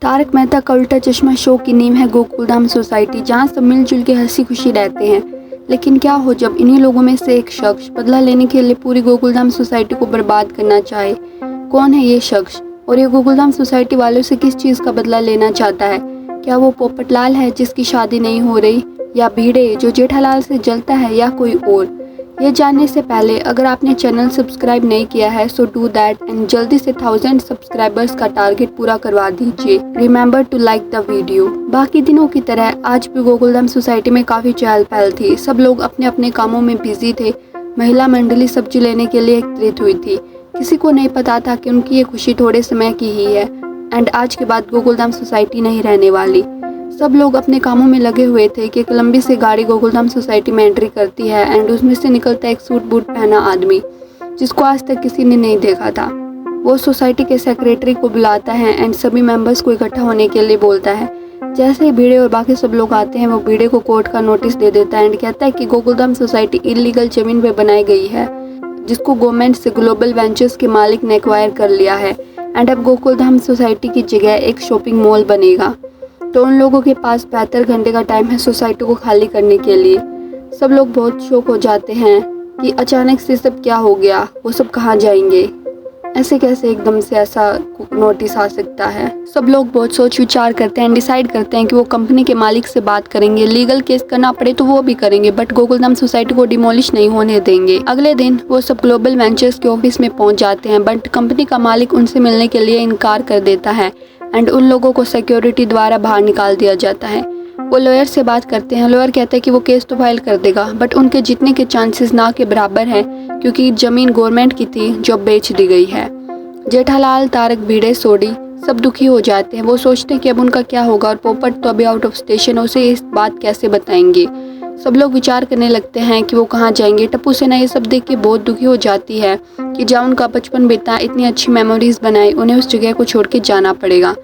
तारक मेहता का उल्टा चश्मा शो की नींव है गोकुलधाम सोसाइटी, जहां सब मिलजुल के हंसी खुशी रहते हैं। लेकिन क्या हो जब इन्हीं लोगों में से एक शख्स बदला लेने के लिए पूरी गोकुलधाम सोसाइटी को बर्बाद करना चाहे। कौन है ये शख्स और ये गोकुलधाम सोसाइटी वालों से किस चीज़ का बदला लेना चाहता है? क्या वो पोपटलाल है जिसकी शादी नहीं हो रही, या भिड़े जो जेठालाल से जलता है, या कोई और? ये जानने से पहले अगर आपने चैनल सब्सक्राइब नहीं किया है सो डू दैट एंड जल्दी से 1000 सब्सक्राइबर्स का टारगेट पूरा करवा दीजिए। Remember to like the video. बाकी दिनों की तरह आज भी गोकुलधाम सोसाइटी में काफ़ी चहल पहल थी। सब लोग अपने अपने कामों में बिजी थे। महिला मंडली सब्जी लेने के लिए एकत्रित हुई थी। किसी को नहीं पता था कि उनकी ये खुशी थोड़े समय की ही है एंड आज के बाद गोकुलधाम सोसाइटी नहीं रहने वाली। सब लोग अपने कामों में लगे हुए थे कि एक लंबी सी गाड़ी गोकुलधाम सोसाइटी में एंट्री करती है एंड उसमें से निकलता एक सूट बूट पहना आदमी जिसको आज तक किसी ने नहीं देखा था। वो सोसाइटी के सेक्रेटरी को बुलाता है एंड सभी मेंबर्स को इकट्ठा होने के लिए बोलता है। जैसे ही भिड़े और बाकी सब लोग आते हैं वो भिड़े को कोर्ट का नोटिस दे देता है एंड कहता है कि गोकुलधाम सोसाइटी इलीगल जमीन पे बनाई गई है जिसको गवर्नमेंट से ग्लोबल वेंचर्स के मालिक ने एक्वायर कर लिया है एंड अब गोकुलधाम सोसाइटी की जगह एक शॉपिंग मॉल बनेगा। तो उन लोगों के पास 72 घंटे का टाइम है सोसाइटी को खाली करने के लिए। सब लोग बहुत शॉक हो जाते हैं कि अचानक से सब क्या हो गया, वो सब कहाँ जाएंगे, ऐसे कैसे एकदम से ऐसा नोटिस आ सकता है। सब लोग बहुत सोच विचार करते हैं, डिसाइड करते हैं कि वो कंपनी के मालिक से बात करेंगे, लीगल केस करना पड़े तो वो भी करेंगे बट गोकुलधाम सोसाइटी को डिमोलिश नहीं होने देंगे। अगले दिन वो सब ग्लोबल वेंचर्स के ऑफिस में पहुंच जाते हैं बट कंपनी का मालिक उनसे मिलने के लिए इनकार कर देता है एंड उन लोगों को सिक्योरिटी द्वारा बाहर निकाल दिया जाता है। वो लॉयर से बात करते हैं। लॉयर कहता है कि वो केस तो फाइल कर देगा बट उनके जीतने के चांसेस ना के बराबर हैं क्योंकि ज़मीन गवर्नमेंट की थी जो बेच दी गई है। जेठालाल, तारक, भिड़े, सोडी सब दुखी हो जाते हैं। वो सोचते हैं कि अब उनका क्या होगा और पोपट तो अभी आउट ऑफ स्टेशन है, उसे इस बात कैसे बताएंगे। सब लोग विचार करने लगते हैं कि वो कहाँ जाएंगे। टप्पू सेना ये सब देख के बहुत दुखी हो जाती है कि जहाँ उनका बचपन बीता, इतनी अच्छी मेमोरीज बनाई, उन्हें उस जगह को छोड़ के जाना पड़ेगा।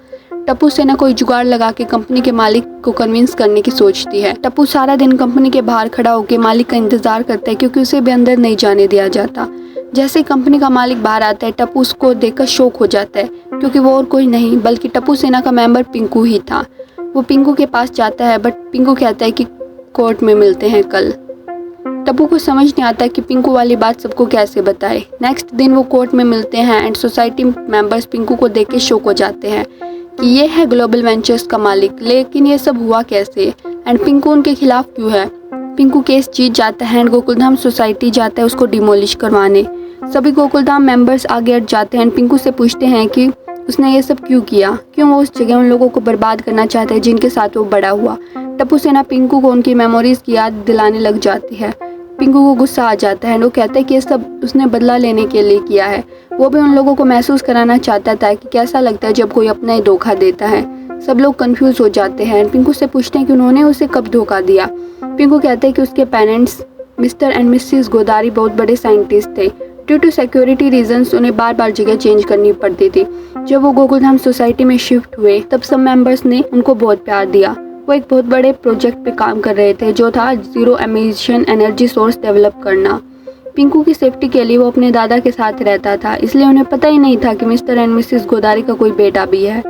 टप्पू सेना कोई जुगाड़ लगा के कंपनी के मालिक को कन्विंस करने की सोचती है। टप्पू सारा दिन कंपनी के बाहर खड़ा होकर मालिक का इंतजार करता है क्योंकि उसे भी अंदर नहीं जाने दिया जाता। जैसे कंपनी का मालिक बाहर आता है टप्पू उसको देखकर शॉक हो जाता है क्योंकि वो और कोई नहीं बल्कि टप्पू सेना का मेंबर पिंकू ही था। वो पिंकू के पास जाता है बट पिंकू कहता है कि कोर्ट में मिलते हैं कल। टप्पू को समझ नहीं आता कि पिंकू वाली बात सबको कैसे बताए। नेक्स्ट दिन वो कोर्ट में मिलते हैं एंड सोसाइटी मेंबर्स पिंकू को देख के शॉक हो जाते हैं कि ये है ग्लोबल वेंचर्स का मालिक, लेकिन ये सब हुआ कैसे एंड पिंकू उनके खिलाफ क्यों है। पिंकू केस जीत जाता है एंड गोकुलधाम सोसाइटी जाता है उसको डिमोलिश करवाने। सभी गोकुलधाम मेंबर्स आगे हट जाते हैं एंड पिंकू से पूछते हैं कि उसने ये सब क्यों किया, क्यों वो उस जगह उन लोगों को बर्बाद करना चाहता है जिनके साथ वो बड़ा हुआ। टप्पू सेना पिंकू को उनकी मेमोरीज की याद दिलाने लग जाती है। पिंकू को गुस्सा आ जाता है। वो कहता है कि ये सब उसने बदला लेने के लिए किया है। वो भी उन लोगों को महसूस कराना चाहता था कि कैसा लगता है जब कोई अपना ही धोखा देता है। सब लोग कंफ्यूज हो जाते हैं। पिंकू से पूछते हैं कि उन्होंने उसे कब धोखा दिया। पिंकू कहते हैं कि उसके parents mister and Mrs Godari बहुत बड़े साइंटिस्ट थे। ड्यू टू सिक्योरिटी रीजंस उन्हें बार बार जगह चेंज करनी पड़ती थी। जब वो गोकुलधाम सोसाइटी में शिफ्ट हुए तब सब मेंबर्स ने उनको बहुत प्यार दिया। वो एक बहुत बड़े प्रोजेक्ट पे काम कर रहे थे जो था zero emission energy source develop करना। पिंकू की सेफ्टी के लिए वो अपने दादा के साथ रहता था, इसलिए उन्हें पता ही नहीं था कि मिस्टर एंड मिसेस गोदारी का कोई बेटा भी है।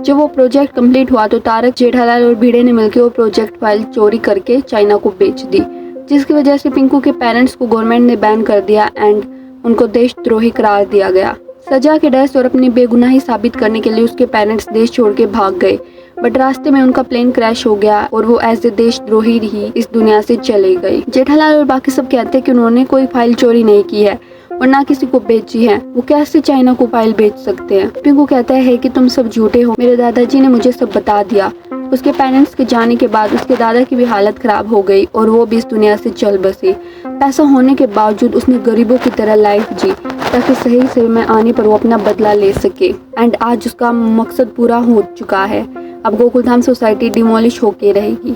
जब वो प्रोजेक्ट कंप्लीट हुआ तो तारक, जेठालाल और भिड़े ने मिलकर वो प्रोजेक्ट फाइल चोरी करके चाइना को बेच दी, जिसकी वजह से पिंकू के पेरेंट्स को गवर्नमेंट ने बैन कर दिया एंड उनको देशद्रोही करार दिया गया। सजा के डर और अपनी बेगुनाही साबित करने के लिए उसके पेरेंट्स देश छोड़ के भाग गए बट रास्ते में उनका प्लेन क्रैश हो गया और वो एज ए देशद्रोही ही इस दुनिया से चले गए। जेठालाल और बाकी सब कहते हैं कि उन्होंने कोई फाइल चोरी नहीं की है और ना किसी को बेची है। वो कैसे चाइना को फाइल बेच सकते हैं। पिंकू कहता है कि तुम सब झूठे हो, मेरे दादाजी ने मुझे सब बता दिया। उसके पेरेंट्स के जाने के बाद उसके दादा की भी हालत खराब हो गई और वो भी इस दुनिया से चल बसे। पैसा होने के बावजूद उसने गरीबों की तरह लाइफ जी ताकि सही समय आने पर वो अपना बदला ले सके एंड आज उसका मकसद पूरा हो चुका है। अब गोकुलधाम सोसाइटी डिमोलिश होके रहेगी।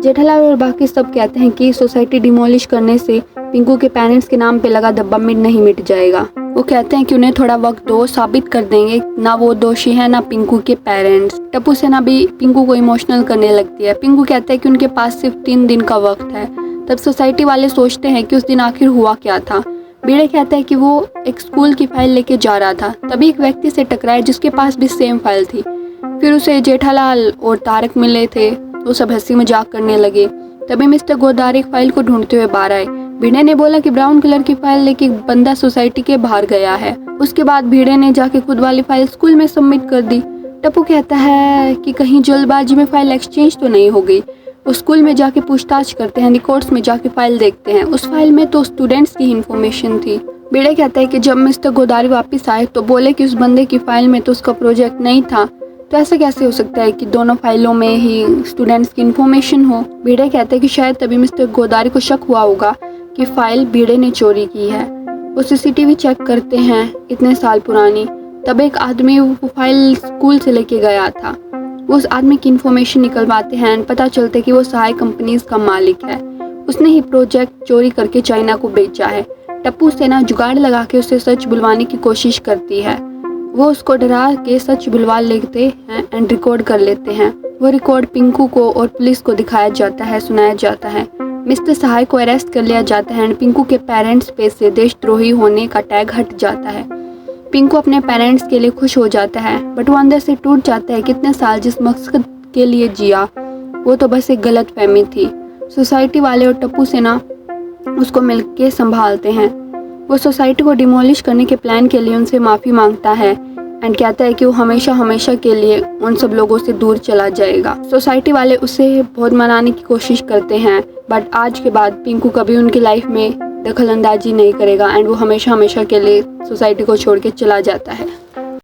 जेठालाल और बाकी सब कहते हैं कि सोसाइटी डिमोलिश करने से पिंकू के पेरेंट्स के नाम पे लगा धब्बा नहीं मिट जाएगा। वो कहते हैं कि उन्हें थोड़ा वक्त दो, साबित कर देंगे ना वो दोषी है ना पिंकू के पेरेंट्स। टप्पू सेना भी पिंकू को इमोशनल करने लगती है। पिंकू कहता है कि उनके पास सिर्फ 3 दिन का वक्त है। तब सोसाइटी वाले सोचते हैं कि उस दिन आखिर हुआ क्या था। भिड़े कहता है कि वो एक स्कूल की फाइल लेके जा रहा था, तभी एक व्यक्ति से टकराया जिसके पास भी सेम फाइल थी। फिर उसे जेठालाल और तारक मिले थे तो सब हंसी मजाक करने लगे। तभी मिस्टर गोदारी फाइल को ढूंढते हुए बाहर आए। भिड़े ने बोला कि ब्राउन कलर की फाइल लेके एक बंदा सोसाइटी के बाहर गया है। उसके बाद भिड़े ने जाके खुद वाली फाइल स्कूल में सबमिट कर दी। टप्पू कहता है कि कहीं जल्दबाजी में फाइल एक्सचेंज तो नहीं हो गई। वो स्कूल में जाके पूछताछ करते हैं, रिकॉर्ड्स में जाके फाइल देखते हैं। उस फाइल में तो स्टूडेंट्स की इन्फॉर्मेशन थी। भिड़े कहता है कि जब मिस्टर गोदारी वापस आए तो बोले कि उस बंदे की फाइल में तो उसका प्रोजेक्ट नहीं था, तो ऐसा कैसे हो सकता है कि दोनों फाइलों में ही स्टूडेंट्स की इन्फॉर्मेशन हो। भिड़े कहते हैं कि शायद तभी मिस्टर गोदारी को शक हुआ होगा कि फाइल भिड़े ने चोरी की है। वो सीसीटीवी चेक करते हैं इतने साल पुरानी। तब एक आदमी वो फाइल स्कूल से लेके गया था। वो उस आदमी की इन्फॉर्मेशन निकलवाते हैं। पता चलता है कि वो सहाय कंपनीज का मालिक है। उसने ही प्रोजेक्ट चोरी करके चाइना को बेचा है। टप्पू सेना जुगाड़ लगा के उसे सच बुलवाने की कोशिश करती है। वो उसको डरा के सच बुलवा लेते हैं एंड रिकॉर्ड कर लेते हैं। वो रिकॉर्ड पिंकू को और पुलिस को दिखाया जाता है, सुनाया जाता है। मिस्टर सहाय को अरेस्ट कर लिया जाता है एंड पिंकू के पेरेंट्स पे से देशद्रोही होने का टैग हट जाता है। पिंकू अपने पेरेंट्स के लिए खुश हो जाता है, बट वो अंदर से टूट जाता है। कितने साल जिस मकसद के लिए जिया वो तो बस एक गलत फहमी थी। सोसाइटी वाले और टप्पू सेना उसको मिलके संभालते हैं। वो सोसाइटी को डिमोलिश करने के प्लान के लिए उनसे माफ़ी मांगता है एंड कहता है कि वो हमेशा हमेशा के लिए उन सब लोगों से दूर चला जाएगा। सोसाइटी वाले उसे बहुत मनाने की कोशिश करते हैं, बट आज के बाद पिंकू कभी उनकी लाइफ में दखल अंदाजी नहीं करेगा एंड वो हमेशा हमेशा के लिए सोसाइटी को छोड़ के चला जाता है।